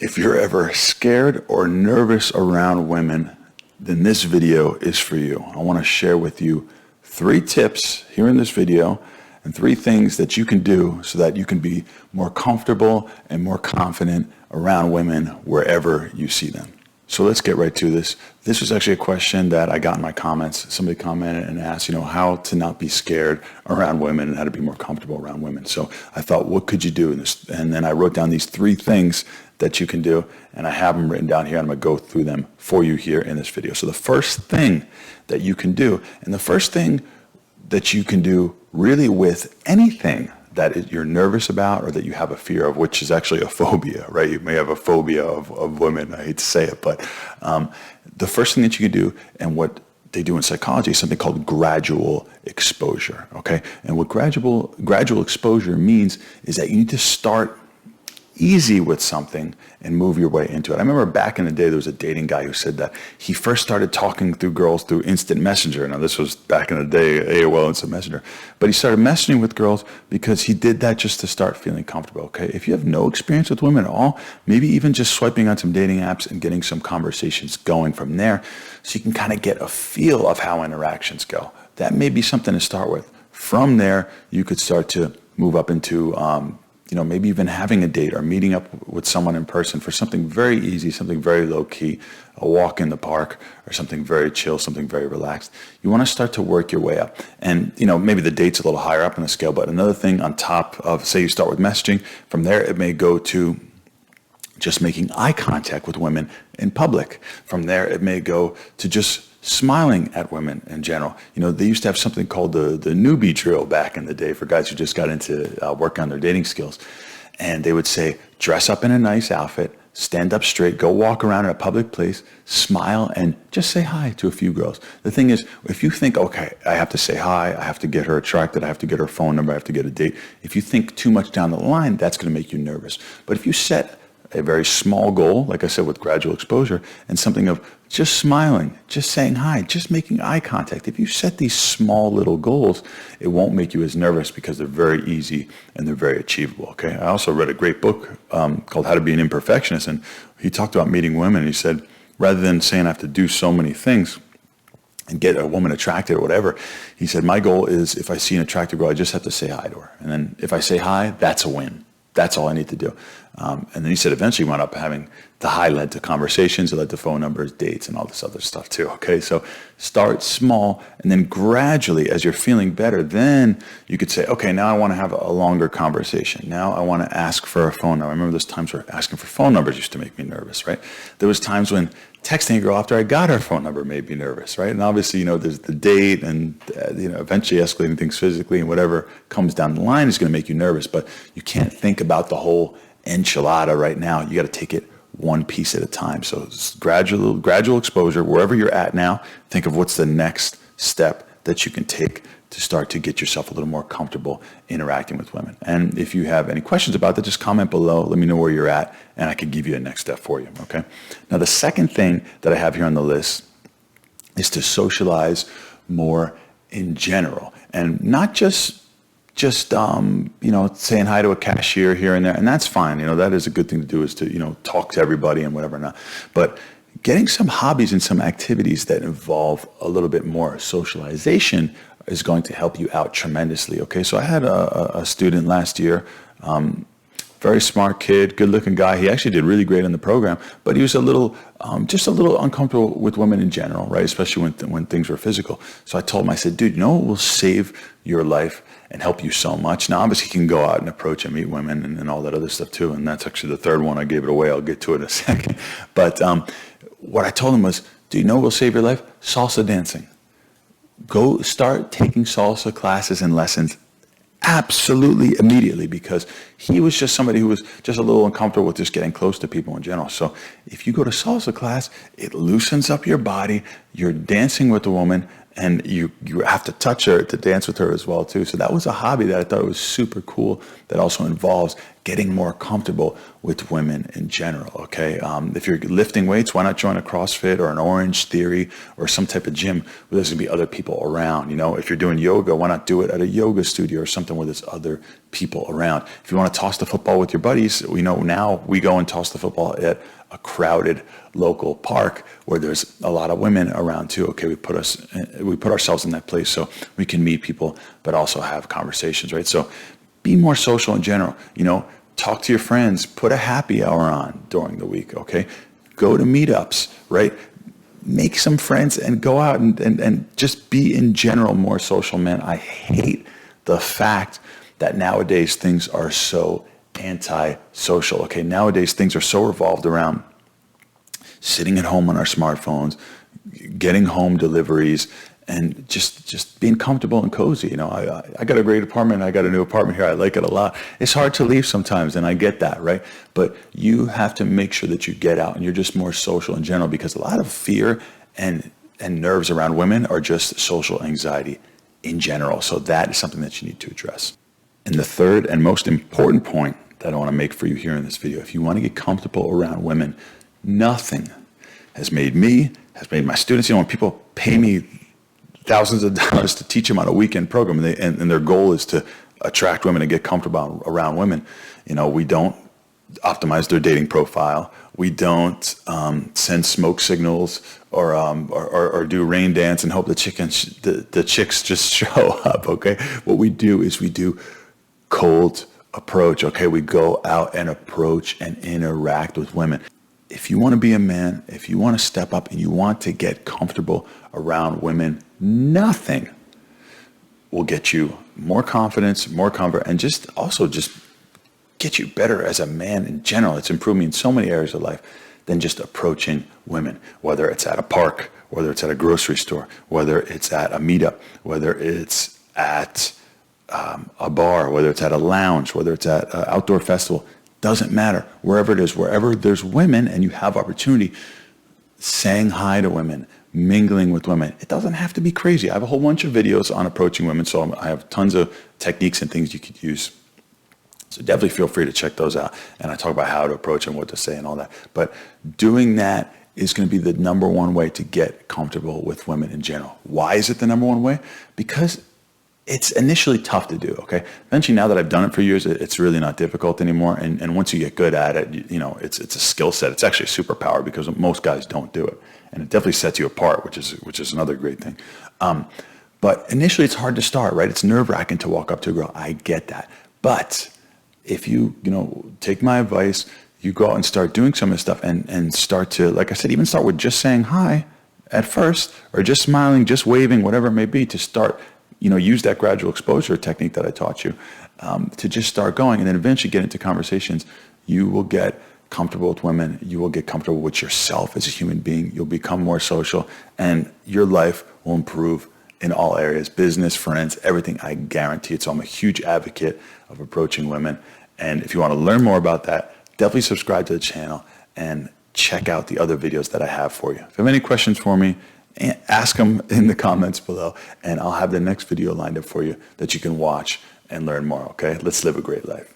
If you're ever scared or nervous around women, then this video is for you. I want to share with you 3 tips here in this video and 3 things that you can do so that you can be more comfortable and more confident around women wherever you see them. So let's get right to this. This was actually a question that I got in my comments. Somebody commented and asked, how to not be scared around women and how to be more comfortable around women. So I thought, what could you do in this? And then I wrote down these 3 things that you can do, and I have them written down here. I'm going to go through them for you here in this video. So the first thing that you can do, and the first thing that you can do really with anything that you're nervous about or that you have a fear of, which is actually a phobia, right? You may have a phobia of women. I hate to say it, but the first thing that you can do, and what they do in psychology, is something called gradual exposure, okay? And what gradual exposure means is that you need to start easy with something and move your way into it. I remember back in the day, there was a dating guy who said that he first started talking through girls through instant messenger. Now, this was back in the day, AOL Instant Messenger. But he started messaging with girls because he did that just to start feeling comfortable, okay? If you have no experience with women at all, maybe even just swiping on some dating apps and getting some conversations going from there so you can kind of get a feel of how interactions go. That may be something to start with. From there, you could start to move up into maybe even having a date or meeting up with someone in person for something very easy, something very low key, a walk in the park, or something very chill, something very relaxed. You want to start to work your way up. And, maybe the date's a little higher up on the scale, but another thing on top of, say you start with messaging, from there it may go to just making eye contact with women in public. From there, it may go to just smiling at women in general. They used to have something called the newbie drill back in the day for guys who just got into work on their dating skills. And they would say, dress up in a nice outfit, stand up straight, go walk around in a public place, smile, and just say hi to a few girls. The thing is, if you think, okay, I have to say hi, I have to get her attracted, I have to get her phone number, I have to get a date. If you think too much down the line, that's going to make you nervous. But if you set a very small goal, like I said, with gradual exposure, and something of just smiling, just saying hi, just making eye contact. If you set these small little goals, it won't make you as nervous because they're very easy and they're very achievable, okay? I also read a great book called How to Be an Imperfectionist, and he talked about meeting women, and he said, rather than saying I have to do so many things and get a woman attracted or whatever, he said, my goal is if I see an attractive girl, I just have to say hi to her. And then if I say hi, that's a win. That's all I need to do. And then he said eventually wound up having the hi led to conversations, it led to phone numbers, dates, and all this other stuff too, okay? So start small, and then gradually, as you're feeling better, then you could say, okay, now I want to have a longer conversation. Now I want to ask for a phone number. I remember those times where asking for phone numbers used to make me nervous, right? There was times when texting a girl after I got her phone number made me nervous, right? And obviously, there's the date and, eventually escalating things physically, and whatever comes down the line is going to make you nervous, but you can't think about the whole enchilada right now. You got to take it one piece at a time. So it's gradual exposure. Wherever you're at now, think of what's the next step that you can take to start to get yourself a little more comfortable interacting with women. And if you have any questions about that, just comment below. Let me know where you're at, and I can give you a next step for you, okay? Now, the second thing that I have here on the list is to socialize more in general, and not just saying hi to a cashier here and there, and that's fine. That is a good thing to do, is to, talk to everybody and whatever not. But getting some hobbies and some activities that involve a little bit more socialization is going to help you out tremendously, okay? So I had a student last year, very smart kid, good-looking guy. He actually did really great in the program, but he was just a little uncomfortable with women in general, right? Especially when things were physical. So I told him, I said, dude, what will save your life and help you so much? Now, obviously, you can go out and approach and meet women and all that other stuff too, and that's actually the third one. I gave it away. I'll get to it in a second. But what I told him was, do you know what will save your life? Salsa dancing. Go start taking salsa classes and lessons absolutely immediately, because he was just somebody who was just a little uncomfortable with just getting close to people in general. So if you go to salsa class, it loosens up your body. You're dancing with a woman, and you have to touch her to dance with her as well too. So that was a hobby that I thought was super cool, that also involves getting more comfortable with women in general, okay? If you're lifting weights, why not join a CrossFit or an Orange Theory or some type of gym where there's gonna be other people around? If you're doing yoga, why not do it at a yoga studio or something where there's other people around. If you want to toss the football with your buddies, we know now we go and toss the football at a crowded local park where there's a lot of women around too. Okay, we put ourselves in that place so we can meet people, but also have conversations, right? So be more social in general. Talk to your friends, put a happy hour on during the week, okay? Go to meetups, right? Make some friends and go out and just be in general more social, man. I hate the fact that nowadays things are so anti-social, okay? Nowadays things are so revolved around sitting at home on our smartphones, getting home deliveries, and just being comfortable and cozy. I got a great apartment. I got a new apartment here. I like it a lot. It's hard to leave sometimes, and I get that, right? But you have to make sure that you get out and you're just more social in general, because a lot of fear and nerves around women are just social anxiety in general. So that is something that you need to address. And the third and most important point that I want to make for you here in this video, if you want to get comfortable around women, nothing has made my students, when people pay me thousands of dollars to teach them on a weekend program, and their goal is to attract women and get comfortable around women. We don't optimize their dating profile. We don't send smoke signals or do rain dance and hope the chicks just show up, okay? What we do is we do cold approach, okay? We go out and approach and interact with women. If you want to be a man, if you want to step up and you want to get comfortable around women, nothing will get you more confidence, more comfort, and just get you better as a man in general. It's improved me in so many areas of life than just approaching women, whether it's at a park, whether it's at a grocery store, whether it's at a meetup, whether it's at a bar, whether it's at a lounge, whether it's at an outdoor festival. Doesn't matter. Wherever it is, wherever there's women and you have opportunity, saying hi to women, mingling with women. It doesn't have to be crazy. I have a whole bunch of videos on approaching women, so I have tons of techniques and things you could use. So definitely feel free to check those out. And I talk about how to approach and what to say and all that. But doing that is going to be the number one way to get comfortable with women in general. Why is it the number one way? Because it's initially tough to do, okay? Eventually, now that I've done it for years, it's really not difficult anymore. And once you get good at it, it's a skill set. It's actually a superpower because most guys don't do it. And it definitely sets you apart, which is another great thing. But initially, it's hard to start, right? It's nerve-wracking to walk up to a girl. I get that. But if you take my advice, you go out and start doing some of this stuff and start to, like I said, even start with just saying hi at first, or just smiling, just waving, whatever it may be, to start, use that gradual exposure technique that I taught you to just start going, and then eventually get into conversations. You will get comfortable with women. You will get comfortable with yourself as a human being. You'll become more social, and your life will improve in all areas, business, friends, everything. I guarantee it. So I'm a huge advocate of approaching women. And if you want to learn more about that, definitely subscribe to the channel and check out the other videos that I have for you. If you have any questions for me, ask them in the comments below, and I'll have the next video lined up for you that you can watch and learn more, okay? Let's live a great life.